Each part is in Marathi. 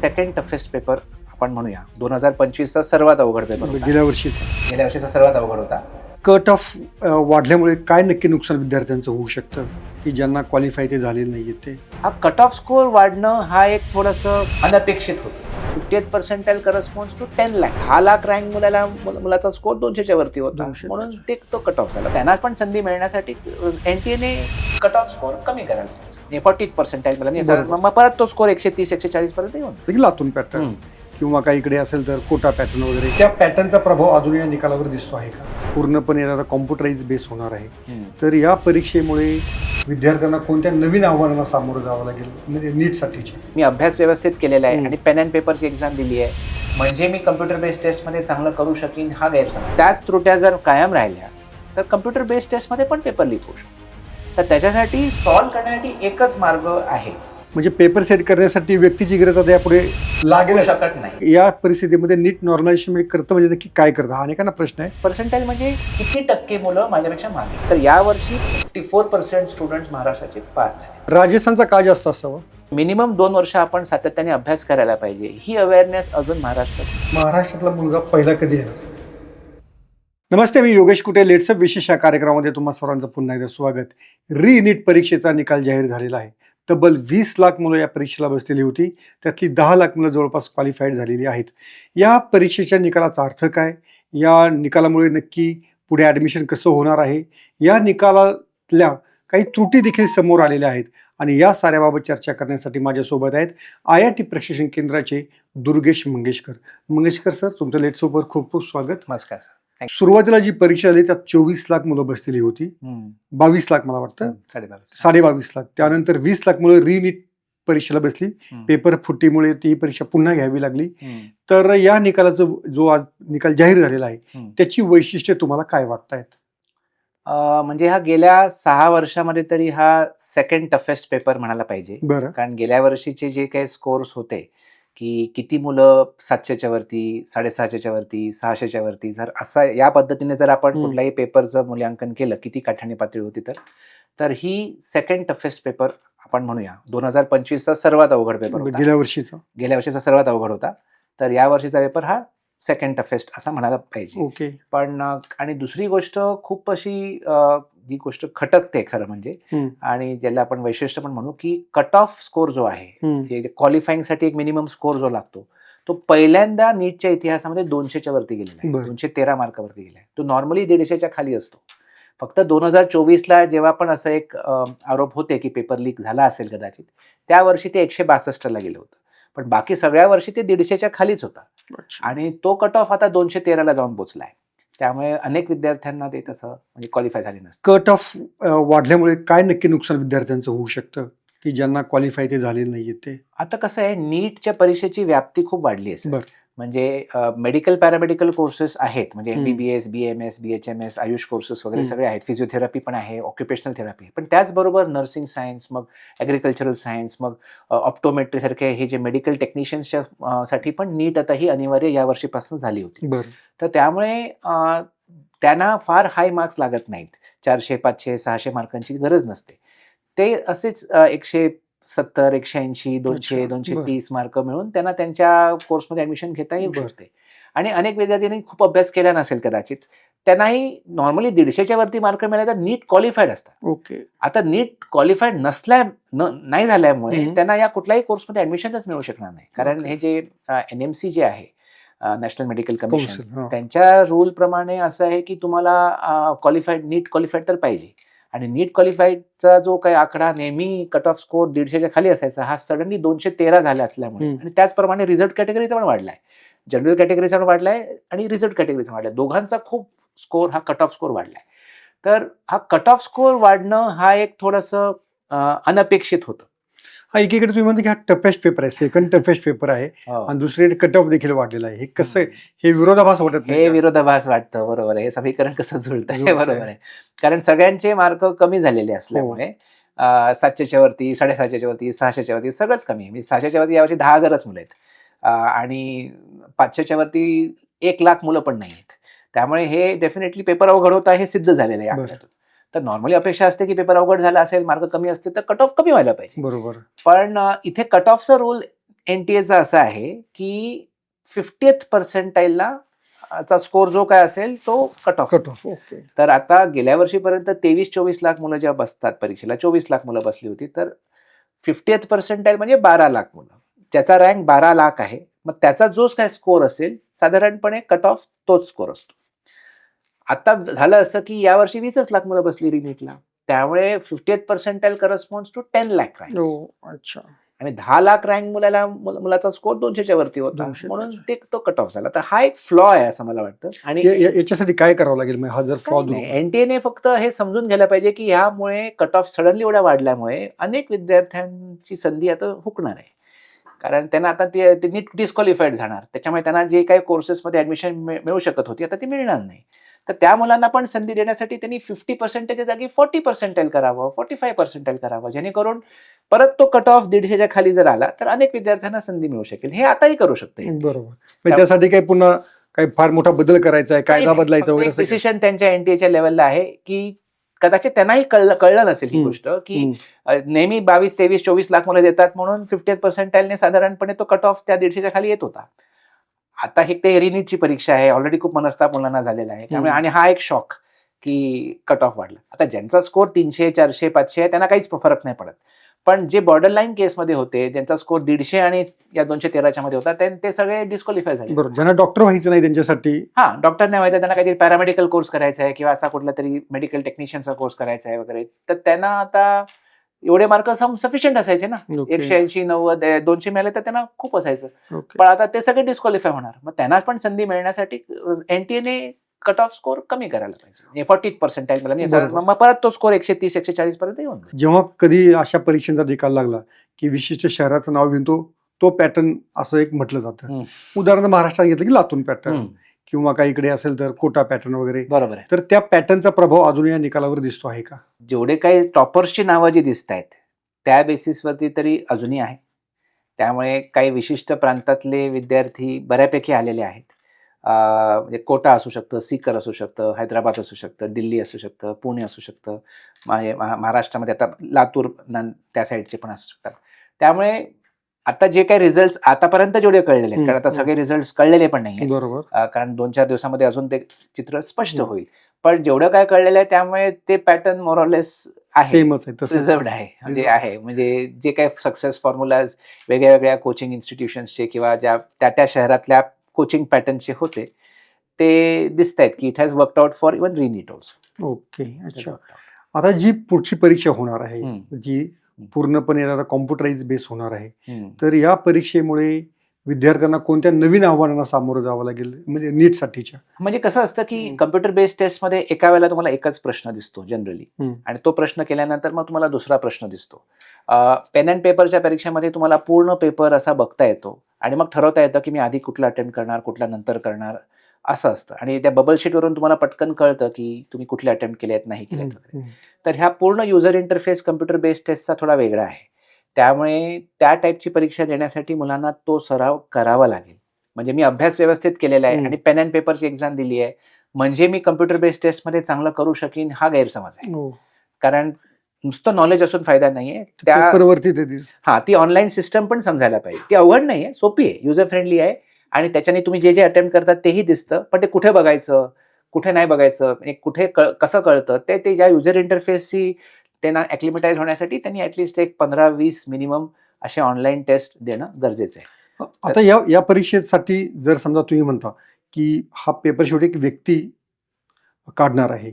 सेकंड टफेस्ट पेपर आपण म्हणूया 2025चा सर्वात अवघड पेपर होता. गेल्या वर्षीचा सर्वात अवघड होता. कट ऑफ वाढल्यामुळे काय नक्की नुकसान विद्यार्थ्यांचं होऊ शकतं की ज्यांना क्वालिफाय ते झाले नाहीये ते? हा कट ऑफ स्कोर वाढणं हा एक थोडंसं अनपेक्षित होतं. 50th percentile corresponds to 10 lakh. 10 lakh rank मुलाचा स्कोर 200च्या वरती होता, 200. म्हणून तो कट ऑफ झाला. त्यांना पण संधी मिळण्यासाठी एनटीएने कट ऑफ स्कोर कमी करायला 40th पर्सेंटाईल बरोबर. मग परत तो स्कोर 130-140 पर्यंत येऊन लातून पॅटर्न किंवा काही इकडे असेल तर कोटा पॅटर्न वगैरे, त्या पॅटर्नचा प्रभाव अजून या निकालावर दिसतो आहे का? पूर्णपणे आता कॉम्प्युटराइज बेस होणार आहे, तर या परीक्षेमुळे विद्यार्थ्यांना कोणत्या नवीन आव्हानांना सामोरं जावं लागेल म्हणजे नीटसाठीचे? मी अभ्यास व्यवस्थित केलेला आहे आणि पेन अँड पेपरची एक्झाम दिली आहे, म्हणजे मी कम्प्युटर बेस्ड टेस्टमध्ये चांगलं करू शकीन हा गैरसमज. त्याच त्रुट्या जर कायम राहिल्या तर कम्प्युटर बेस्ड टेस्टमध्ये पण पेपर लीक होऊ शकतो. तर त्याच्यासाठी सॉल्व्ह करण्यासाठी एकच मार्ग आहे, म्हणजे पेपर सेट करण्यासाठी व्यक्तीची गरज आता यापुढे लागेल शकत नाही. या परिस्थितीमध्ये नीट नॉर्मलायझेशन करतं म्हणजे नक्की काय करतं हा अनेकांना प्रश्न आहे. पर्सेंटाईल म्हणजे किती टक्के मुलं माझ्यापेक्षा मागे. तर यावर्षी 54% स्टुडंट्स महाराष्ट्राचे पास झाले. राजस्थानचा का जास्त असावा? मिनिमम 2 वर्ष आपण सातत्याने अभ्यास करायला पाहिजे, ही अवेअरनेस अजून महाराष्ट्रातला मुलगा पहिला कधी येणार? नमस्ते, मी योगेश कुटे. लेट्सअप विशेष या कार्यक्रमामध्ये तुम्हा सर्वांचं पुन्हा एकदा स्वागत. नीट परीक्षेचा निकाल जाहीर झालेला आहे. तब्बल 20 लाख मुलं या परीक्षेला बसलेली होती, त्यातली 10 लाख मुलं जवळपास क्वालिफाईड झालेली आहेत. या परीक्षेच्या निकालाचा अर्थ काय? या निकालामुळे नक्की पुढे ॲडमिशन कसं होणार आहे? या निकालातल्या काही त्रुटी देखील समोर आलेल्या आहेत आणि या साऱ्याबाबत चर्चा करण्यासाठी माझ्यासोबत आहेत IIT प्रशिक्षण केंद्राचे दुर्गेश मंगेशकर. मंगेशकर सर, तुमचं लेट्सअपवर खूप खूप स्वागत. नमस्कार सर. सुरुवातीला जी परीक्षा झाली त्यात 24 लाख मुलं बसलेली होती, 22 लाख मला वाटतं, 22.5 लाख. त्यानंतर 20 लाख मुलं नीट परीक्षेला बसली. पेपर फुटीमुळे ती परीक्षा पुन्हा घ्यावी लागली. तर या निकालाचा जो आज निकाल जाहीर झालेला आहे त्याची वैशिष्ट्ये तुम्हाला काय वाटतायत? म्हणजे हा गेल्या 6 वर्षामध्ये तरी हा सेकंड टफेस्ट पेपर म्हणायला पाहिजे. बरं. कारण गेल्या वर्षीचे जे काही स्कोर्स होते की किती मुलं 700च्या वरती, 650च्या वरती, 600च्या वरती, जर असा या पद्धतीने जर आपण कुठल्याही पेपरचं मूल्यांकन केलं किती काठाणी पातळी होती तर ही सेकंड टफेस्ट पेपर आपण म्हणूया 2025चा सर्वात अवघड पेपर होता. गेल्या वर्षीचा सर्वात अवघड होता. तर या वर्षीचा पेपर हा सेकंड टफेस्ट असं म्हणायला पाहिजे. ओके. पण आणि दुसरी गोष्ट खूप अशी जी गोष्ट खटकते खरं म्हणजे, आणि ज्याला आपण वैशिष्ट्य पण म्हणू, की कट ऑफ स्कोर जो आहे, क्वालिफाईंगसाठी एक मिनिमम स्कोर जो लागतो, तो पहिल्यांदा नीटच्या इतिहासामध्ये 200च्या वरती गेलेला आहे. 213 मार्कावरती गेला आहे. तो नॉर्मली 150च्या खाली असतो. फक्त 2024ला जेव्हा पण असं एक आरोप होते की पेपर लीक झाला असेल कदाचित, त्या वर्षी ते 162ला गेलं होतं. पण बाकी सगळ्या वर्षी ते 150च्या खालीच होता आणि तो कट ऑफ आता 213ला जाऊन पोहोचलाय. त्यामुळे अनेक विद्यार्थ्यांना ते तसं म्हणजे क्वालिफाय झाले नसतं. कट ऑफ वाढल्यामुळे काय नक्की नुकसान विद्यार्थ्यांचं होऊ शकतं की ज्यांना क्वालिफाय ते झाले नाहीये ते? आता कसं आहे, नीटच्या परीक्षेची व्याप्ती खूप वाढली आहे. म्हणजे मेडिकल पॅरामेडिकल कोर्सेस आहेत, म्हणजे MBBS, BMS, BHMS, Ayush courses वगैरे सगळे आहेत. फिजिओथेरपी पण आहे, ऑक्युपेशनल थेरपी, पण त्याचबरोबर नर्सिंग सायन्स, मग ॲग्रिकल्चरल सायन्स, मग ऑप्टोमेट्री सारखे हे जे मेडिकल टेक्निशियन्सच्या साठी पण नीट आता ही अनिवार्य या वर्षीपासून झाली होती. तर त्यामुळे त्यांना फार हाय मार्क्स लागत नाहीत. 400, 500, 600 मार्कांची गरज नसते. ते असेच 170, 180, 200, 230 मार्क मिळून त्यांना त्यांच्या कोर्समध्ये ऍडमिशन घेता येऊ शकते. आणि अनेक विद्यार्थ्यांनी खूप अभ्यास केला नसेल कदाचित, त्यांनाही नॉर्मली 150च्या वरती मार्क मिळाले तर नीट क्वालिफाईड असतात. ओके. आता नीट क्वालिफाईड नाही झाल्यामुळे त्यांना या कुठल्याही कोर्समध्ये ऍडमिशनच मिळू शकणार नाही. कारण हे जे NMC जे आहे, नॅशनल मेडिकल कमिशन, त्यांच्या रूल प्रमाणे असं आहे की तुम्हाला नीट क्वालिफाईड तर पाहिजे. आणि नीट क्वालिफाईडचा जो काही आकडा नेहमी कट ऑफ स्कोर 150च्या खाली असायचा, हा सडनली 213 झाला असल्यामुळे, आणि त्याचप्रमाणे रिझल्ट कॅटेगरीचा पण वाढलाय, जनरल कॅटेगरीचा पण वाढलाय आणि रिझल्ट कॅटेगरीचा वाढलाय. दोघांचा खूप स्कोर हा कट ऑफ स्कोर वाढलाय. तर हा कट ऑफ स्कोर वाढणं हा एक थोडंसं अनपेक्षित होतं. हा, एकीकडे तुम्ही म्हणता की हा टफेस्ट पेपर आहे, सेकंड टफेस्ट पेपर आहे, आणि दुसरीकडे कट ऑफ देखील वाढलेला आहे. हे कसं, हे विरोधाभास वाटत नाही? हे विरोधाभास वाटतं, बरोबर आहे. हे समीकरण कसं जुळतं, बरोबर आहे. कारण सगळ्यांचे मार्क कमी झालेले असल्यामुळे 700च्या वरती, 750च्या वरती, 600च्या वरती सगळंच कमी आहे. म्हणजे 600च्या वरती यावर्षी 10,000च मुलं आहेत आणि 500च्या वरती 1 लाख मुलं पण नाही आहेत. त्यामुळे हे डेफिनेटली पेपर अवघड होता हे सिद्ध झालेलं आहे आकड्यातून. तर नॉर्मली अपेक्षा असते की पेपर अवघड झाला असेल, मार्क कमी असते तर कट ऑफ कमी व्हायला पाहिजे. बरोबर. पण इथे कट ऑफचा रूल NTA असा आहे की 50th पर्सेंटाईलला चा स्कोर जो काय असेल तो कट ऑफ. ओके. तर आता गेल्या वर्षीपर्यंत 23-24 लाख मुलं जेव्हा बसतात परीक्षेला, 24 लाख मुलं बसली होती, तर 50th पर्सेंटाईल म्हणजे 12 लाख मुलं, ज्याचा रँक 12 लाख आहे. मग त्याचा जो काय स्कोर असेल साधारणपणे कट ऑफ तोच स्कोर असतो. आता झालं असं की यावर्षी 20च लाख मुलं बसली रिनीटला, त्यामुळे 50th percentile corresponds to 10 lakh rank. अच्छा. आणि 10 लाख रँक मुलाचा स्कोर 200च्या वरती होता, 200 म्हणून तो कट ऑफ झाला. तर हा एक फ्लॉ आहे असं मला वाटतं. आणि याच्यासाठी काय करावं लागेल हा जर फ्लॉ दूर? NTA फक्त हे समजून घ्यायला पाहिजे की ह्यामुळे कट ऑफ सडनली एवढा वाढल्यामुळे अनेक विद्यार्थ्यांची संधी आता हुकणार आहे. कारण त्यांना आता ते नीट डिस्क्वालिफाईड जाणार, त्याच्यामुळे त्यांना जे काही कोर्सेसमध्ये ऍडमिशन मिळू शकत होती आता ती मिळणार नाही. तर त्या मुलांना पण संधी देण्यासाठी त्यांनी 50% जागी 40% करावं, 45% करावं, जेणेकरून परत तो कट ऑफ 150च्या खाली जर आला तर अनेक विद्यार्थ्यांना संधी मिळू शकेल. हे आताही करू शकते. बरोबर. त्यासाठी काही पुन्हा काही फार मोठा बदल करायचा आहे, कायदा बदलायचा वगैरे? डिसिशन त्यांच्या NTA लेवलला आहे की कदाचित त्यांनाही कळलं नसेल ही गोष्ट की नेहमी 22, 23, 24 लाख मुलं देतात म्हणून 50th पर्सेंटाईलने साधारणपणे तो कट ऑफ त्या 150च्या खाली येत होता. आता हे ते रिनीटची परीक्षा आहे, ऑलरेडी खूप मनस्ताप मुलांना झालेला आहे, त्यामुळे आणि हा एक शॉक की कट ऑफ वाढला. आता ज्यांचा स्कोर 300, 400, 500 आहे त्यांना काहीच फरक नाही पडत, पण जे बॉर्डर लाईन केसमध्ये होते, ज्यांचा स्कोर 150 आणि या 213च्या मध्ये होता, ते सगळे डिस्क्वालिफाय झाले. बरोबर. ज्यांना डॉक्टर व्हायचं नाही त्यांच्यासाठी, डॉक्टर नाही व्हायचं, त्यांना काहीतरी पॅरामेडिकल कोर्स करायचा आहे किंवा असा कुठला तरी मेडिकल टेक्निशियनचा कोर्स करायचा आहे वगैरे, तर त्यांना आता एवढे मार्क सफिशियंट असायचे ना, 180, 90, 200 मिळाले तर त्यांना खूप असायचं. पण आता ते सगळे डिस्क्वालिफाय होणार. मग त्यांना पण संधी मिळण्यासाठी NTA कट ऑफ स्कोर कमी करायला पाहिजे, 40th पर्सेंटाईल मग परत तो स्कोर 130, 140 पर्यंत येऊन जाईल. जेव्हा कधी अशा परीक्षेचा निकाल लागला की विशिष्ट शहराचं नाव घेऊन तो पॅटर्न असं एक म्हटलं जातं. उदाहरण महाराष्ट्रात घेतलं की लातूर पॅटर्न किंवा काही इकडे असेल तर कोटा पॅटर्न वगैरे. बरोबर आहे. तर त्या पॅटर्नचा प्रभाव अजून या निकालावर दिसतो आहे का? जेवढे काही टॉपर्सची नावं जी दिसत आहेत त्या बेसिसवरती तरी अजूनही आहे. त्यामुळे काही विशिष्ट प्रांतातले विद्यार्थी बऱ्यापैकी आलेले आहेत. म्हणजे कोटा असू शकतं, सीकर असू शकतं, हैदराबाद असू शकतं, दिल्ली असू शकतं, पुणे असू शकतं, महाराष्ट्रामध्ये आता लातूर त्या साईडचे पण असू शकतात. त्यामुळे आता जे काही रिझल्ट आतापर्यंत जेवढे कळलेले आहेत, कारण आता सगळे रिझल्ट कळलेले पण नाही, बरोबर, कारण 2-4 दिवसामध्ये अजून ते चित्र स्पष्ट होईल. पण जेवढं काय कळलेलं आहे त्यामुळे ते पॅटर्न मोरलेस सेमच आहे, रिझर्व्ड आहे. म्हणजे जे काही सक्सेस फॉर्म्युलाज वेगळ्या कोचिंग इन्स्टिट्यूशन्सचे किंवा ज्या त्या शहरातल्या कोचिंग पॅटर्नचे होते ते दिसत आहेत की it has worked out for even रिनीट ऑल्सो. ओके. अच्छा. आता जी पुढची परीक्षा होणार आहे, जी पूर्णपणे आता कॉम्प्युटराइज बेस होणार आहे, तर या परीक्षेमुळे विद्यार्थ्यांना कोणत्या नवीन आव्हानांना सामोरं जावं लागेल, म्हणजे नीटसाठीच्या? म्हणजे कसं असतं की कम्प्युटर बेस्ड टेस्टमध्ये एका वेळेला तुम्हाला एकच प्रश्न दिसतो जनरली, आणि तो प्रश्न केल्यानंतर मग तुम्हाला दुसरा प्रश्न दिसतो. पेन अँड पेपरच्या परीक्षेमध्ये तुम्हाला पूर्ण पेपर असा बघता येतो आणि मग ठरवता येतं की मी आधी कुठला अटेम्प्ट करणार, कुठला नंतर करणार, असं असतं. आणि त्या बबल शीटवरून तुम्हाला पटकन कळतं की तुम्ही कुठले अटेम्प्ट केले आहेत, नाही केले आहेत वगैरे. तर ह्या पूर्ण युजर इंटरफेस कम्प्युटर बेस्ड टेस्टचा थोडा वेगळा आहे. त्यामुळे त्या टाईपची परीक्षा देण्यासाठी मुलांना तो सराव करावा लागेल. म्हणजे मी अभ्यास व्यवस्थित केलेला आहे आणि पेन अँड पेपरची एक्झाम दिली आहे म्हणजे मी कम्प्युटर बेस्ड टेस्टमध्ये चांगलं करू शकीन, हा गैरसमज आहे. कारण नुसतं नॉलेज असून फायदा नाहीये, ती ऑनलाईन सिस्टम पण समजायला पाहिजे. ती अवघड नाहीये, सोपी आहे, युजर फ्रेंडली आहे आणि त्याच्याने तुम्ही जे अटेम्प्ट करतात तेही दिसतं. पण ते कुठे बघायचं, कुठे नाही बघायचं, कुठे कसं कळतं ते या युजर इंटरफेसशी त्यांना ॲक्लिमेटाइज होण्यासाठी त्यांनी ॲटलिस्ट एक 15-20 मिनिमम असे ऑनलाईन टेस्ट देणं गरजेचं आहे. आता या परीक्षेसाठी जर समजा तुम्ही म्हणता की हा पेपर शेवटी एक व्यक्ती काढणार आहे,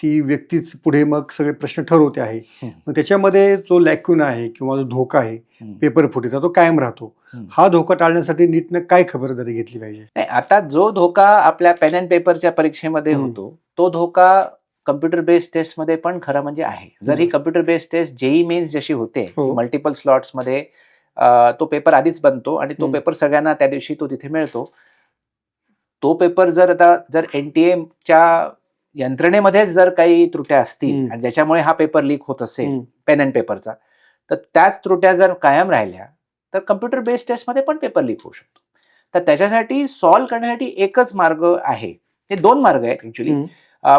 ती व्यक्तीच पुढे मग सगळे प्रश्न ठरवते आहे, मग त्याच्यामध्ये जो लॅक्यून आहे किंवा जो धोका आहे पेपर फुटीचा तो कायम राहतो. हा धोका टाळण्यासाठी नीटने काय खबरदारी घेतली पाहिजे? नाही, आता जो धोका आपल्या पेन अँड पेपरच्या परीक्षेमध्ये होतो तो धोका कम्प्युटर बेस्ड टेस्टमध्ये पण खरं म्हणजे आहे. जर ही computer based test JEE Mains जशी होते, मल्टिपल स्लॉट्समध्ये तो पेपर आधीच बनतो आणि तो पेपर सगळ्यांना त्या दिवशी तो तिथे मिळतो. तो पेपर जर NTA यंत्रणेमध्येच जर काही त्रुट्या असतील आणि ज्याच्यामुळे हा पेपर लीक होत असेल पेन अँड पेपरचा, तर त्याच त्रुट्या जर कायम राहिल्या तर कम्प्युटर बेस्ड टेस्टमध्ये पण पेपर लीक होऊ शकतो. तर त्याच्यासाठी सॉल्व्ह करण्यासाठी एकच मार्ग आहे, हे 2 मार्ग आहेत ऍक्च्युली,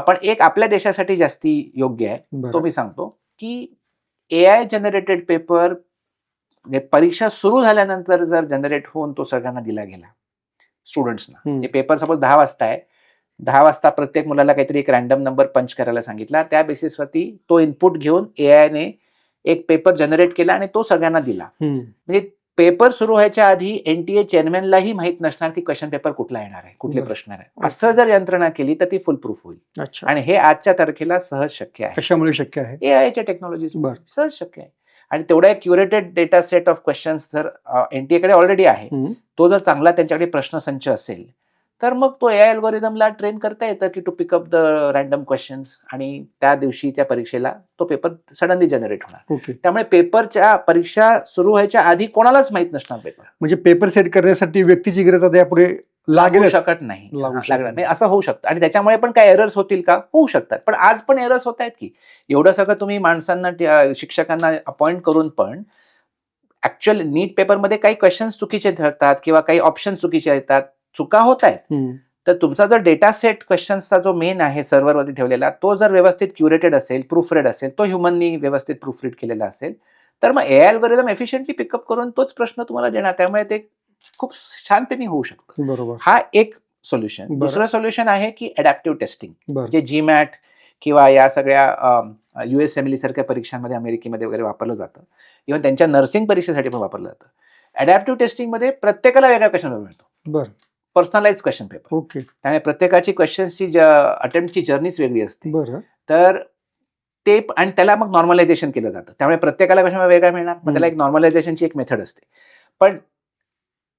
पण एक आपल्या देशासाठी जास्ती योग्य आहे. तो मी सांगतो की AI जनरेटेड पेपर म्हणजे परीक्षा सुरू झाल्यानंतर जर जनरेट होऊन तो सगळ्यांना दिला गेला स्टुडंट्सना, म्हणजे पेपर सपोज 10 वाजता आहे, 10 वाजता प्रत्येक मुलाला काहीतरी एक रॅन्डम नंबर पंच करायला सांगितला, त्या बेसिसवरती तो इनपुट घेऊन एआयने एक पेपर जनरेट केला आणि तो सगळ्यांना दिला. म्हणजे पेपर सुरू व्हायच्या आधी एनटीए चेअरमॅनलाही माहित नसणार की क्वेश्चन पेपर कुठला येणार आहे, कुठले प्रश्न आहेत. असं जर यंत्रणा केली तर ती फुल प्रूफ होईल. आणि हे आजच्या तारखेला सहज शक्य आहे. कशामुळे शक्य आहे? एआयच्या टेक्नॉलॉजी सहज शक्य आहे. आणि तेवढा एक curated data set of questions जर एनटीए कडे ऑलरेडी आहे, तो जर चांगला त्यांच्याकडे प्रश्न संच असेल तर मग तो एआय अल्गोरिदमला ट्रेन करता येतं की to pick up the random questions, आणि त्या दिवशी त्या परीक्षेला तो पेपर सडनली जनरेट होणार. त्यामुळे पेपरच्या परीक्षा सुरू व्हायच्या आधी कोणालाच माहित नसणार पेपर. म्हणजे पेपर सेट करण्यासाठी व्यक्तीची गरज आता यापुढे लागू शकत नाही, लागणार नाही, असं होऊ शकतं. आणि त्याच्यामुळे पण काय एरर्स होतील का? होऊ शकतात. पण आज पण एरर्स होत आहेत की एवढं सगळं तुम्ही माणसांना शिक्षकांना अपॉइंट करून पण ऍक्च्युअल नीट पेपरमध्ये काही क्वेश्चन्स चुकीचे ठरतात किंवा काही ऑप्शन चुकीचे येतात, चुका होत आहेत. तर तुमचा जर डेटा सेट क्वेश्चन्सचा जो मेन आहे सर्व्हरवरती ठेवलेला, तो जर व्यवस्थित क्युरेटेड असेल, प्रूफ रेड असेल, तो ह्युमननी व्यवस्थित प्रूफ रीड केलेला असेल, तर मग एआय अल्गोरिदम एफिशियंटली पिकअप करून तोच प्रश्न तुम्हाला देणार. त्यामुळे ते खूप छानपणे होऊ शकतं. बरोबर. हा एक सोल्युशन. दुसरं सोल्युशन आहे की अडॅप्टिव्ह टेस्टिंग, जे जीमॅट किंवा या सगळ्या USMLE सारख्या परीक्षांमध्ये अमेरिकेमध्ये वगैरे वापरलं जातं. इव्हन त्यांच्या नर्सिंग परीक्षेसाठी पण वापरलं जातं. अडॅप्टिव्ह टेस्टिंगमध्ये प्रत्येकाला वेगळा क्वेश्चन पेपर मिळतो, पर्सनलाइज क्वेश्चन पेपर. त्यामुळे प्रत्येकाची क्वेश्चनची अटेम्प्टची जर्नीच वेगळी असते. तर ते आणि त्याला मग नॉर्मलायझेशन केलं जातं. त्यामुळे प्रत्येकाला क्वेश्चन वेगळा मिळणार, मग त्याला एक नॉर्मलायझेशनची एक मेथड असते. पण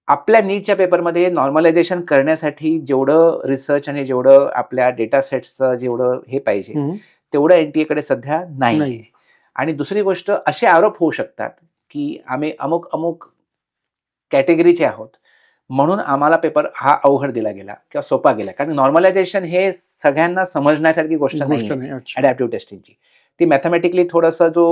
आपल्या नीटच्या पेपरमध्ये नॉर्मलायझेशन करण्यासाठी जेवढं रिसर्च आणि जेवढं आपल्या डेटा सेट्सचं जेवढं हे पाहिजे तेवढं एनटीएकडे सध्या नाही. आणि दुसरी गोष्ट, असे आरोप होऊ शकतात की आम्ही अमुक कॅटेगरीचे आहोत म्हणून आम्हाला पेपर हा अवघड दिला गेला किंवा सोपा गेला. कारण नॉर्मलायझेशन हे सगळ्यांना समजण्यासारखी गोष्ट नाही अडॅप्टिव्ह टेस्टिंगची. ती मॅथमॅटिकली थोडंसं जो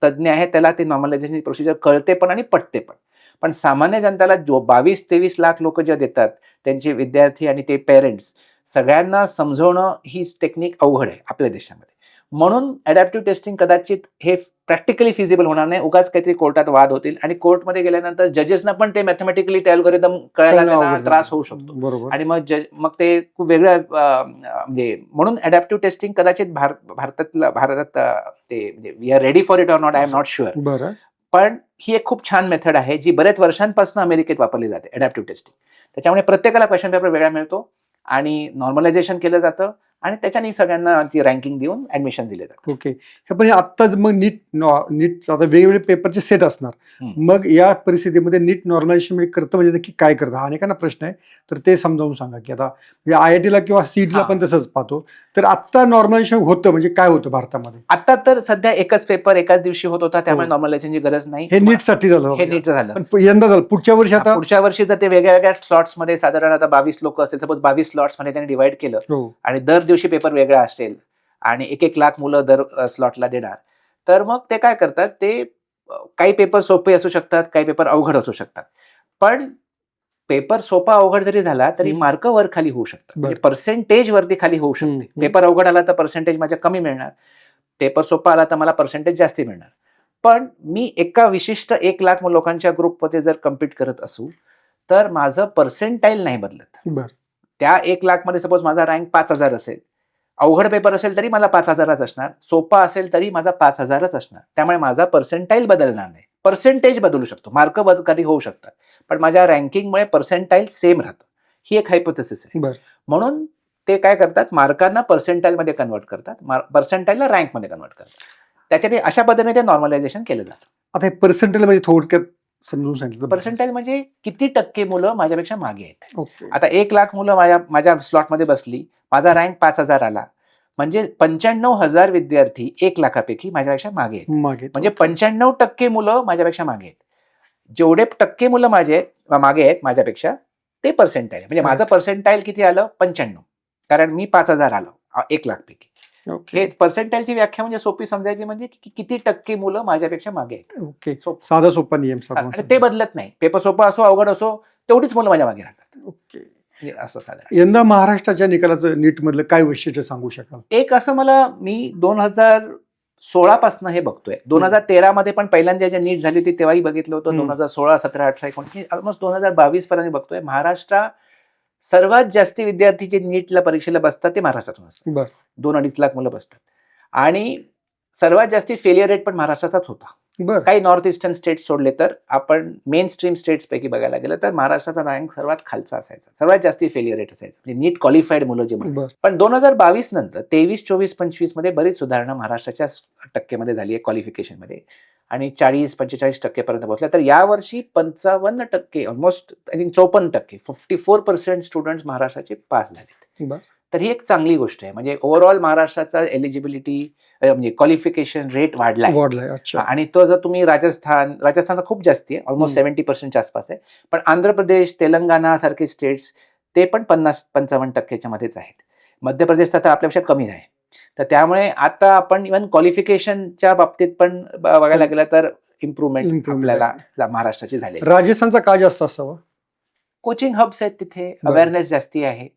तज्ज्ञ आहे त्याला ती नॉर्मलायझेशनची प्रोसिजर कळते पण आणि पटते पण. पण सामान्य जनताला जो 22-23 लाख लोक जे देतात, त्यांचे विद्यार्थी आणि ते पेरेंट्स, सगळ्यांना समजवणं ही टेक्निक अवघड आहे आपल्या देशामध्ये. म्हणून अडॅप्टिव्ह टेस्टिंग कदाचित हे प्रॅक्टिकली फिजिबल होणार नाही. उगाच काहीतरी कोर्टात वाद होतील आणि कोर्टमध्ये गेल्यानंतर जजेसना पण ते मॅथमॅटिकली ते अल्गोरिदम कळायला त्रास होऊ शकतो. आणि मग ते खूप वेगळं म्हणजे म्हणून अडॅप्टिव्ह टेस्टिंग कदाचित भारतात ते म्हणजे we are ready for it or not, I am not sure. पण ही एक खूप छान मेथड आहे जी बऱ्याच वर्षांपासून अमेरिकेत वापरली जाते, अडॅप्टिव्ह टेस्टिंग. त्याच्यामुळे प्रत्येकाला क्वेश्चन पेपर वेगळा मिळतो आणि नॉर्मलायझेशन केलं जातं आणि त्याच्याने सगळ्यांना ती रँकिंग देऊन ऍडमिशन दिले जातं. पण आत्ताच मग नीट आता वेगवेगळे पेपरचे सेट असणार, मग या परिस्थितीमध्ये नीट नॉर्मलायझेशन करतं म्हणजे नक्की काय करतं हा अनेकांना प्रश्न आहे. तर ते समजावून सांगा की आता IITला किंवा सीईटीला पण तसंच पाहतो, तर आत्ता नॉर्मलायझेशन होतं म्हणजे काय होतं भारतामध्ये? आता तर सध्या एकच पेपर एकाच दिवशी होत होता, त्यामुळे नॉर्मलायझेशनची गरज नाही. हे नीटसाठी झालं, हे नीट झालं. यंदा झालं. पुढच्या वर्षी तर ते वेगळ्या वेगळ्या स्लॉट्स मध्ये साधारण आता 22 लोक असतील, सपोज 22 स्लॉट्स मध्ये त्यांनी डिवाइड केलं आणि दर दिवशी पेपर वेगळा असेल आणि 1-1 लाख मुलं दर स्लॉटला देणार. तर मग ते काय करतात, ते काही पेपर सोपे असू शकतात, काही पेपर अवघड असू शकतात. पण पेपर सोपा अवघड जरी झाला तरी मार्क वर खाली होऊ शकतात, म्हणजे पर्सेंटेज वरती खाली होऊ शकते. पेपर अवघड आला तर पर्सेंटेज माझ्या कमी मिळणार, पेपर सोपा आला तर मला पर्सेंटेज जास्त मिळणार. पण मी एका विशिष्ट 1 लाख लोकांच्या ग्रुपमध्ये जर कम्पीट करत असू तर माझं पर्सेंटाईल नाही बदलत. त्या 1 लाख मध्ये सपोज माझा रँक 5000 असेल, अवघड पेपर असेल तरी मला 5000च असणार, सोपा असेल तरी माझा 5000च असणार. त्यामुळे माझा पर्सेंटाईल बदलणार नाही. पर्सेंटेज बदलू शकतो, मार्क कधी होऊ शकतात, पण माझ्या रँकिंगमुळे पर्सेंटाईल सेम राहतं. ही एक हायपोथेसिस आहे. म्हणून ते काय करतात, मार्कांना पर्सेंटाईल मध्ये कन्वर्ट करतात, पर्सेंटाईलला रँक मध्ये कन्वर्ट करतात. त्याच्याने अशा पद्धतीने ते नॉर्मलायझेशन केलं जातं. आता हे पर्सेंटाईल म्हणजे थोडक्यात समजून सांगितलं. पर्सेंटाईल म्हणजे किती टक्के मुलं माझ्यापेक्षा मागे आहेत. आता 1 लाख मुलं माझ्या स्लॉटमध्ये बसली, माझा रँक 5000 आला, म्हणजे 95,000 विद्यार्थी 1 लाखापैकी माझ्यापेक्षा मागे आहेत. म्हणजे 95% मुलं माझ्यापेक्षा मागे आहेत. जेवढे टक्के मुलं मागे आहेत माझ्यापेक्षा ते पर्सेंटाईल. म्हणजे माझं पर्सेंटाईल किती आलं? 95, कारण मी 5000 आलो 1 लाख पैकी. हे पर्सेंटाईलची व्याख्या म्हणजे सोपी समजायची, म्हणजे किती टक्के मुलं माझ्यापेक्षा मागे आहेत. साधा सोपा नियम. ते बदलत नाही. पेपर सोपा असो अवघड असो, तेवढीच मुलं माझ्या मागे राहतात. असं साधारण. यंदा महाराष्ट्राच्या निकालाचं नीट मधलं काय वैशिष्ट्य सांगू शकाल? एक असं मी 2016 हे बघतोय. 2013 मध्ये पण पहिल्यांदा ज्या नीट झाली होती तेव्हाही बघितलं होतं. 2016, 17, 18, 19 ऑलमोस्ट 2022 पर्यंत बघतोय. महाराष्ट्र सर्वात जास्ती विद्यार्थी जे नीटला परीक्षेला बसतात ते महाराष्ट्रातून असतात. 2-2.5 लाख मुलं बसतात आणि सर्वात जास्ती फेलियर रेट पण महाराष्ट्राचाच होता. काही नॉर्थ ईस्टर्न स्टेट्स सोडले तर आपण मेन स्ट्रीम स्टेट्स पैकी बघायला गेलं तर महाराष्ट्राचा रँक सर्वात खालचा असायचा. सर्वात जास्ती फेलियर रेट असायचा म्हणजे नीट क्वालिफाईड मुलं जे म्हणतात. पण 2022 नंतर 23, 24, 25 मध्ये बरीच सुधारणा महाराष्ट्राच्या टक्केमध्ये झाली आहे क्वालिफिकेशन मध्ये आणि 40-45% पर्यंत पोहोचल्या. तर यावर्षी 55% ऑलमोस्ट आय थिंक 54% 54% स्टुडंट्स महाराष्ट्राचे पास झालेत. तर ही एक चांगली गोष्ट आहे. म्हणजे ओव्हरऑल महाराष्ट्राचा एलिजिबिलिटी म्हणजे क्वालिफिकेशन रेट वाढलाय. आणि तो जर तुम्ही राजस्थानचा खूप जास्ती आहे, ऑलमोस्ट 70% आसपास आहे. पण आंध्र प्रदेश, तेलंगणा सारखे स्टेट्स ते पण 50-55% मध्येच आहेत. मध्य प्रदेश तर आपल्यापेक्षा कमी आहे. तर त्यामुळे आता आपण इव्हन क्वालिफिकेशनच्या बाबतीत पण बघायला गेलं तर इम्प्रुव्हमेंट आपल्याला महाराष्ट्राची झाली. राजस्थानचा काय जास्त असावा? कोचिंग हब्स आहेत तिथे, अवेअरनेस जास्ती आहे.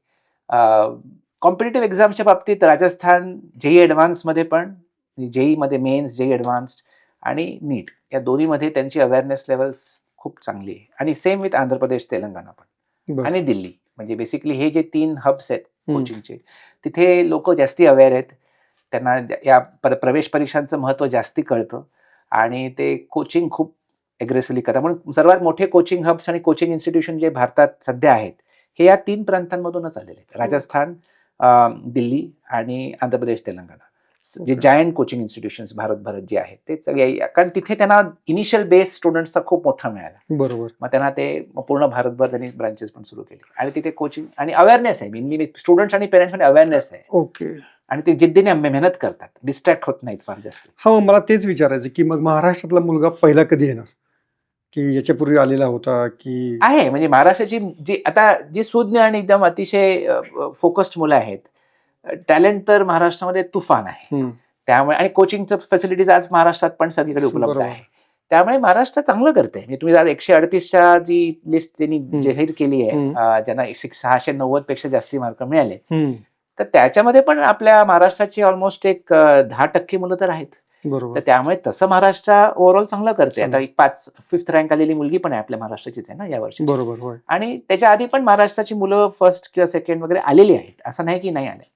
कॉम्पिटेटिव्ह एक्झामच्या बाबतीत राजस्थान जेई ॲडव्हान्स मध्ये पण जेई मध्ये मेन्स, जेई ॲडव्हान्स्ड आणि नीट या दोन्हीमध्ये त्यांची अवेअरनेस लेवल्स खूप चांगली आहे. आणि सेम विथ आंध्र प्रदेश, तेलंगणा पण आणि दिल्ली. म्हणजे बेसिकली हे जे 3 हब्स आहेत कोचिंगचे तिथे लोक जास्ती अवेअर आहेत. त्यांना या प्रवेश परीक्षांचं महत्त्व जास्ती कळतं आणि ते कोचिंग खूप ॲग्रेसिव्हली करतात. म्हणून सर्वात मोठे कोचिंग हब्स आणि कोचिंग इन्स्टिट्यूशन जे भारतात सध्या आहेत हे या 3 प्रांतांमधूनच आलेले आहेत. राजस्थान, दिल्ली आणि आंध्र प्रदेश, तेलंगणा जे जायंट कोचिंग इन्स्टिट्यूशन्स भारतभरात जे आहेत ते सगळे. कारण तिथे त्यांना इनिशियल बेस स्टुडंट्सचा खूप मोठा मिळाला. मग त्यांना ते पूर्ण भारतभर त्यांनी ब्रांचेस पण सुरू केले आणि तिथे कोचिंग आणि अवेअरनेस आहे. मेनली स्टुडंट्स आणि पेरेंट्समध्ये अवेअरनेस आहे. ओके. आणि ते जिद्दीने मेहनत करतात, डिस्ट्रॅक्ट होत नाहीत फार जास्त. हा, मला तेच विचारायचं की मग महाराष्ट्रातला मुलगा पहिला कधी येणार, की याच्यापूर्वी आलेला होता की आहे? म्हणजे महाराष्ट्राची जी सुज्ञ आणि एकदम अतिशय फोकस्ड मुलं आहेत, टॅलेंट तर महाराष्ट्रामध्ये तुफान आहे. त्यामुळे आणि कोचिंगचं फॅसिलिटीज आज महाराष्ट्रात पण सगळीकडे उपलब्ध आहे. त्यामुळे महाराष्ट्र चांगलं करते. म्हणजे तुम्ही आज 138च्या जी लिस्ट त्यांनी जाहीर केली आहे, ज्यांना 690 पेक्षा जास्ती मार्क मिळाले, तर त्याच्यामध्ये पण आपल्या महाराष्ट्राची ऑलमोस्ट एक 10% मुलं तर आहेत. तर त्यामुळे तसं महाराष्ट्र ओव्हरऑल चांगलं करते. आता 5th रँक आलेली मुलगी पण आहे आपल्या महाराष्ट्राचीच आहे ना यावर्षी. बरोबर. आणि त्याच्या आधी पण महाराष्ट्राची मुलं फर्स्ट किंवा सेकंड वगैरे आलेली आहेत, असं नाही की नाही आले.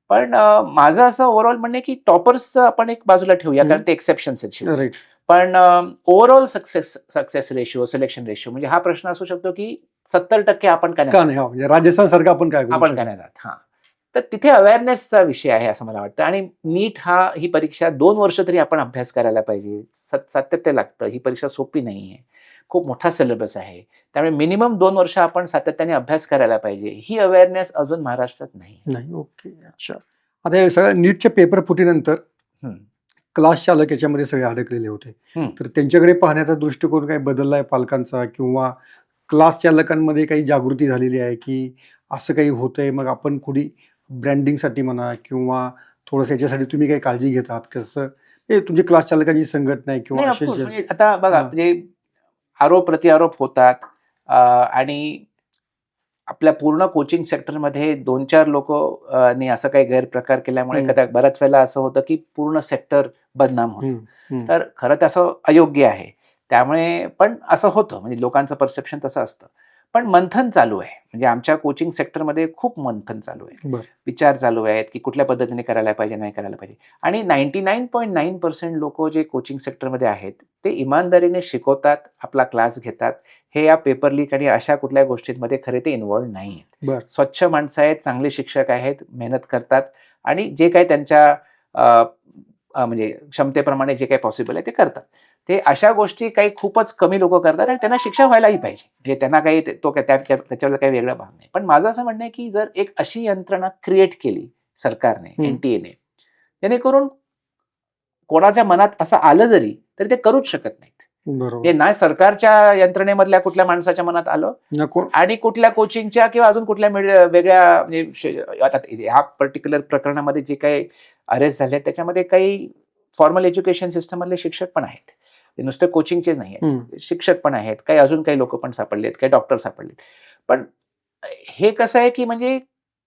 पण माझं असं ओव्हरऑल म्हणणं की टॉपर्स आपण एक बाजूला ठेवूया, कारण ते एक्सेप्शन्स आहेत. पण overall success ratio, selection ratio म्हणजे हा प्रश्न असू शकतो की 70% आपण काय नाही, राजस्थान सारखं आपण काय नाही जात. हा, तर तिथे अवेअरनेसचा विषय आहे असं मला वाटतं. आणि नीट ही परीक्षा 2 वर्ष तरी आपण अभ्यास करायला पाहिजे. सातत्य लागतं. ही परीक्षा सोपी नाहीये, खूप मोठा सिलेबस आहे. त्यामुळे मिनिमम 2 वर्ष आपण सातत्याने अभ्यास करायला पाहिजे. ही अवेअरनेस अजून महाराष्ट्रात नाही. ओके, अच्छा. आता हे सगळं नीटच्या पेपर फुटीनंतर क्लास चालक याच्यामध्ये सगळे अडकलेले होते. तर त्यांच्याकडे पाहण्याचा दृष्टिकोन काही बदललाय पालकांचा, किंवा क्लास चालकांमध्ये काही जागृती झालेली आहे की असं काही होतंय, मग आपण कुठे ब्रँडिंगसाठी म्हणा किंवा थोडंसं याच्यासाठी तुम्ही काही काळजी घेतात कसं? तुमची क्लास चालकांची संघटना आहे किंवा म्हणजे आता बघा, म्हणजे आरोप प्रत्यारोप होतात आणि आपल्या पूर्ण कोचिंग सेक्टरमध्ये 2-4 लोकांनी असं काही गैरप्रकार केल्यामुळे बऱ्याच वेळेला असं होतं की पूर्ण सेक्टर बदनाम होतं. तर खरं तर असं अयोग्य आहे. त्यामुळे पण असं होतं, म्हणजे लोकांचं परसेप्शन तसं असतं. पण मंथन चालू आहे. म्हणजे आमच्या कोचिंग सेक्टरमध्ये खूप मंथन चालू आहे, विचार चालू आहेत की कुठल्या पद्धतीने करायला पाहिजे, नाही करायला पाहिजे. आणि 99.9% लोक जे कोचिंग सेक्टरमध्ये आहेत ते इमानदारीने शिकवतात, आपला क्लास घेतात. हे या पेपर लीक आणि अशा कुठल्या गोष्टींमध्ये खरे ते इन्व्हॉल्व नाही आहेत. स्वच्छ माणसं आहेत, चांगले शिक्षक आहेत, मेहनत करतात आणि जे काही त्यांच्या म्हणजे क्षमतेप्रमाणे जे काही पॉसिबल आहे ते करतात. ते अशा गोष्टी काही खूपच कमी लोक करतात आणि त्यांना शिक्षा व्हायलाही पाहिजे. म्हणजे त्यांना काही त्याच्यावर काही वेगळा भाग नाही. पण माझं असं म्हणणं आहे की जर एक अशी यंत्रणा क्रिएट केली सरकारने, NTA ने, जेणेकरून कोणाच्या मनात असं आलं जरी तरी ते करूच शकत नाहीत. हे नाही सरकारच्या यंत्रणेमधल्या कुठल्या माणसाच्या मनात आलं आणि कुठल्या कोचिंगच्या किंवा अजून कुठल्या वेगळ्या, म्हणजे आता ह्या पर्टिक्युलर प्रकरणामध्ये जे काही अरेस्ट झाले त्याच्यामध्ये काही फॉर्मल एज्युकेशन सिस्टम मधले शिक्षक पण आहेत, नुसते कोचिंगचेच नाही आहेत, शिक्षक पण आहेत, काही अजून काही लोक पण सापडलेत, काही डॉक्टर सापडलेत. पण हे कसं आहे की म्हणजे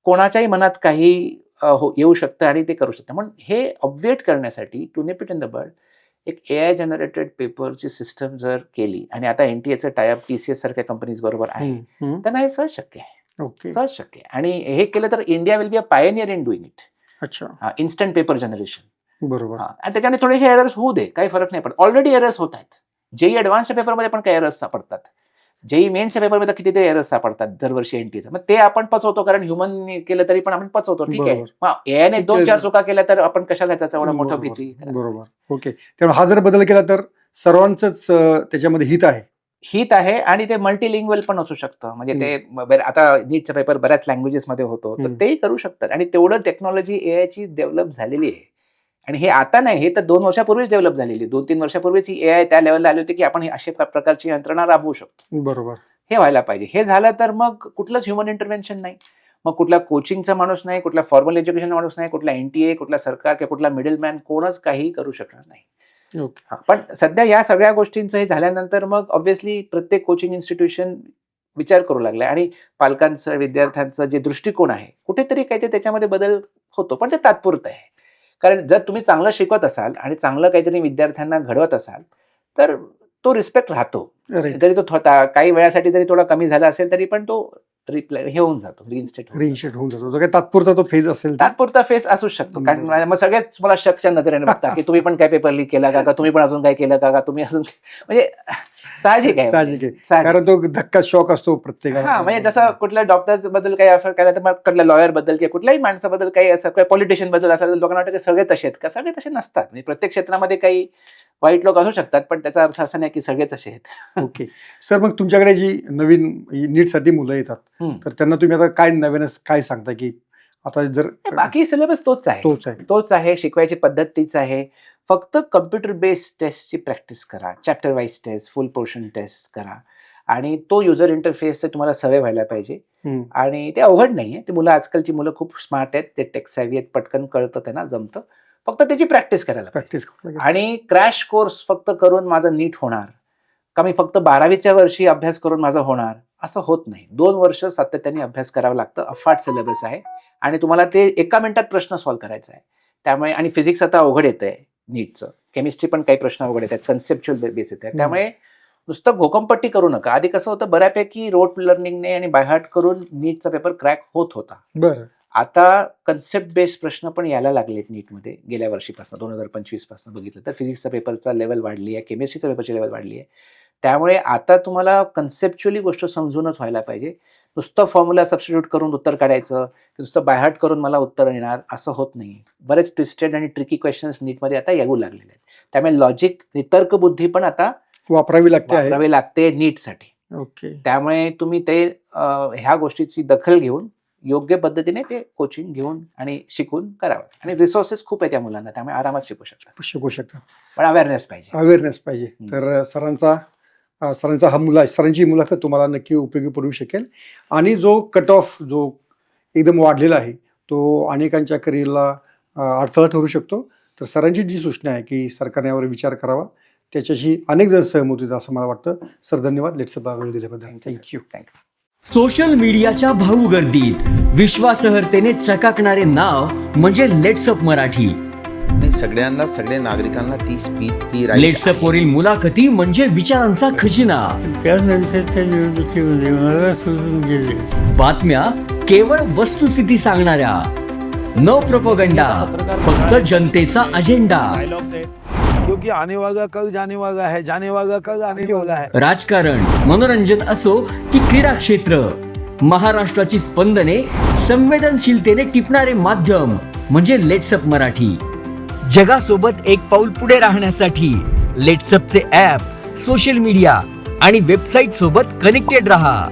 कोणाच्याही मनात काही येऊ शकतं आणि ते करू शकतं. म्हणून हे ऑब्व्हिएट करण्यासाठी टू निप इट इन द बड एक AI जनरेटेड पेपरची सिस्टम जर केली आणि आता NTAचं टायअप TCS सारख्या कंपनीज बरोबर आहे, त्यांना हे सहज शक्य आहे. ओके. सहज शक्य आहे. आणि हे केलं तर India will be a pioneer in doing it. अच्छा. Instant paper generation. बरोबर. आणि त्याच्याने थोडेसे एरर्स होऊ दे, काही फरक नाही पडत. ऑलरेडी एरर्स होत आहेत. JEE ॲडव्हान्सच्या पेपरमध्ये पण काही एरर्स सापडतात. JEE मेन्सच्या पेपरमध्ये कितीतरी एरर्स सापडतात दरवर्षी NTAचं. मग ते आपण पचवतो, कारण ह्युमन केलं तरी पण आपण पचवतो. ठीक आहे. मग AIने 2-4 चुका केल्या तर आपण कशाला त्याचा एवढा मोठा भीती. बरोबर. ओके. त्यामुळे हा जर बदल केला तर सर्वांचंच त्याच्यामध्ये हित आहे आणि ते मल्टीलिंग्वल पण असू शकतं. म्हणजे ते आता नीटचा पेपर बऱ्याच लँग्वेजेसमध्ये होतो, तर तेही करू शकतात. आणि तेवढं टेक्नॉलॉजी AIची डेव्हलप झालेली आहे. आणि हे आता नाही, हे तर 2 वर्षापूर्वीच डेव्हलप झालेली. 2-3 वर्षापूर्वीच ही AI त्या लेवलला आली होती की आपण अशा प्रकारची यंत्रणा राबवू शकतो. बरोबर. हे व्हायला पाहिजे. हे झालं तर मग कुठलंच ह्युमन इंटरव्हेन्शन नाही. मग कुठला कोचिंगचा माणूस नाही, कुठला फॉर्मल एज्युकेशनचा माणूस नाही, कुठला NTA, कुठला सरकार किंवा कुठला मिडलमॅन कोणच काही करू शकणार नाही. पण सध्या या सगळ्या गोष्टींचं हे झाल्यानंतर मग ऑब्व्हियसली प्रत्येक कोचिंग इन्स्टिट्यूशन विचार करू लागले आणि पालकांचं, विद्यार्थ्यांचं जे दृष्टिकोन आहे कुठेतरी काहीतरी त्याच्यामध्ये बदल होतो, पण ते तात्पुरतं आहे. कारण जर तुम्ही चांगलं शिकवत असाल आणि चांगलं काहीतरी विद्यार्थ्यांना घडवत असाल तर तो रिस्पेक्ट राहतो. जरी तो काही वेळासाठी जरी थोडा कमी झाला असेल तरी पण तो हे होऊन जातो, रिइन्स्टेट होऊन जातो. जो काही तात्पुरता तो फेज असेल, तात्पुरता फेज असू शकतो. कारण मग सगळेच मला शकच्या नजरेने बघता की तुम्ही पण काय पेपर लीक केला का, तुम्ही पण अजून काय केलं का, तुम्ही अजून, म्हणजे साहजिक आहे. कारण तो धक्का शॉक असतो प्रत्येकाला. म्हणजे जसं कुठल्या डॉक्टर बद्दल काही अफर केला तर मग कुठल्या लॉयर बद्दल किंवा कुठल्याही माणसाबद्दल काही असं काही पॉलिटिशियन बद्दल असेल तर लोकांना वाटतं की सगळे तसे आहेत का. सगळे तसे नसतात. म्हणजे प्रत्येक क्षेत्रामध्ये काही वाईट लोक असू शकतात, पण त्याचा अर्थ असा नाही की सगळेच असे आहेत. ओके सर, मग तुमच्याकडे जी नवीन नीटसाठी मुलं येतात तर त्यांना तुम्ही आता काय नवीन काय सांगता की आता जर बाकी सिलेबस तोच आहे, शिकवायची पद्धत तीच आहे. फक्त कम्प्युटर बेस्ड टेस्टची प्रॅक्टिस करा, chapter wise test, full portion test करा आणि तो युजर इंटरफेसचा तुम्हाला सवय व्हायला पाहिजे. आणि ते अवघड नाहीये. ते मुलं, आजकालची मुलं खूप स्मार्ट आहेत, ते टेक सॅव्ही आहेत, पटकन कळतं, त्यांना जमतं. फक्त त्याची प्रॅक्टिस करायला पाहिजे. आणि क्रॅश कोर्स फक्त करून माझं नीट होणार का, मी फक्त 12वीच्या वर्षी अभ्यास करून माझं होणार असं होत नाही. 2 वर्ष सातत्याने अभ्यास करावा लागतं. अफाट सिलेबस आहे आणि तुम्हाला ते एका मिनिटात प्रश्न सॉल्व्ह करायचा आहे. त्यामुळे आणि फिजिक्स आता अवघड येतंय नीटचं, केमिस्ट्री पण काही प्रश्न अवघड येतात, कन्सेप्च्युअल बेस येत आहे. त्यामुळे नुसतं घोकमपट्टी करू नका. आधी कसं होतं, बऱ्यापैकी रोट लर्निंगने आणि बायहार्ट करून नीटचा पेपर क्रॅक होत होता. बरं, आता कन्सेप्ट बेस्ड प्रश्न पण यायला लागलेत नीटमध्ये. गेल्या वर्षीपासून 2025 पासून बघितलं तर फिजिक्सचा पेपरचा लेवल वाढली आहे, केमिस्ट्रीचा पेपरची लेवल वाढली आहे. त्यामुळे आता तुम्हाला कन्सेप्च्युअली गोष्ट समजूनच व्हायला पाहिजे. नुसतं फॉर्म्युला सबस्टिट्यूट करून उत्तर काढायचं, नुसतं बायहार्ट करून मला उत्तर येणार असं होत नाही. बरेच ट्विस्टेड आणि ट्रिकी क्वेश्चन्स नीटमध्ये आता येऊ लागलेले आहेत. त्यामुळे लॉजिक, तर्क बुद्धी पण आता वापरावी लागते नीटसाठी. ओके, त्यामुळे तुम्ही ते ह्या गोष्टीची दखल घेऊन योग्य पद्धतीने ते कोचिंग घेऊन आणि शिकून करावं. आणि रिसोर्सेस खूप आहे त्या मुलांना, त्यामुळे आरामात शिकू शकतात. पण अवेअरनेस पाहिजे. तर सरांची मुलाखत तुम्हाला नक्की उपयोगी पडू शकेल. आणि जो कट ऑफ जो एकदम वाढलेला आहे तो अनेकांच्या करिअरला अडथळा ठरू शकतो. तर सरांची जी सूचना आहे की सरकारने यावर विचार करावा, त्याच्याशी अनेक जण सहमत होतात असं मला वाटतं. सर, धन्यवाद लेट्सअपला वेळ दिल्याबद्दल. थँक्यू. सोशल मीडियाच्या भाऊ गर्दीत विश्वासार्हतेने चकाकणारे नाव म्हणजे लेट्सअप मराठी. सगळ्या नागरिकांना ती स्पीच, ती लेट्सअप वरील मुलाखती म्हणजे विचारांचा खजिना. त्यानंतरच्या निवडणुकीमध्ये मला सोडून गेले. बातम्या केवळ वस्तुस्थिती सांगणाऱ्या, न प्रोपगंडा, फक्त जनतेचा अजेंडा. क्योंकि आने वाला कल जाने वाला है, जाने वाला कल आने वाला है. राजकारण, मनोरंजन असो की क्रीडा क्षेत्र, महाराष्ट्राची स्पंदने संवेदनशीलतेने टिपणारे माध्यम म्हणजे लेट्सअप मराठी. जगासोबत एक पाऊल पुढे राहण्यासाठी लेट्सअपचे ॲप, सोशल मीडिया आणि वेबसाईट सोबत कनेक्टेड रहा.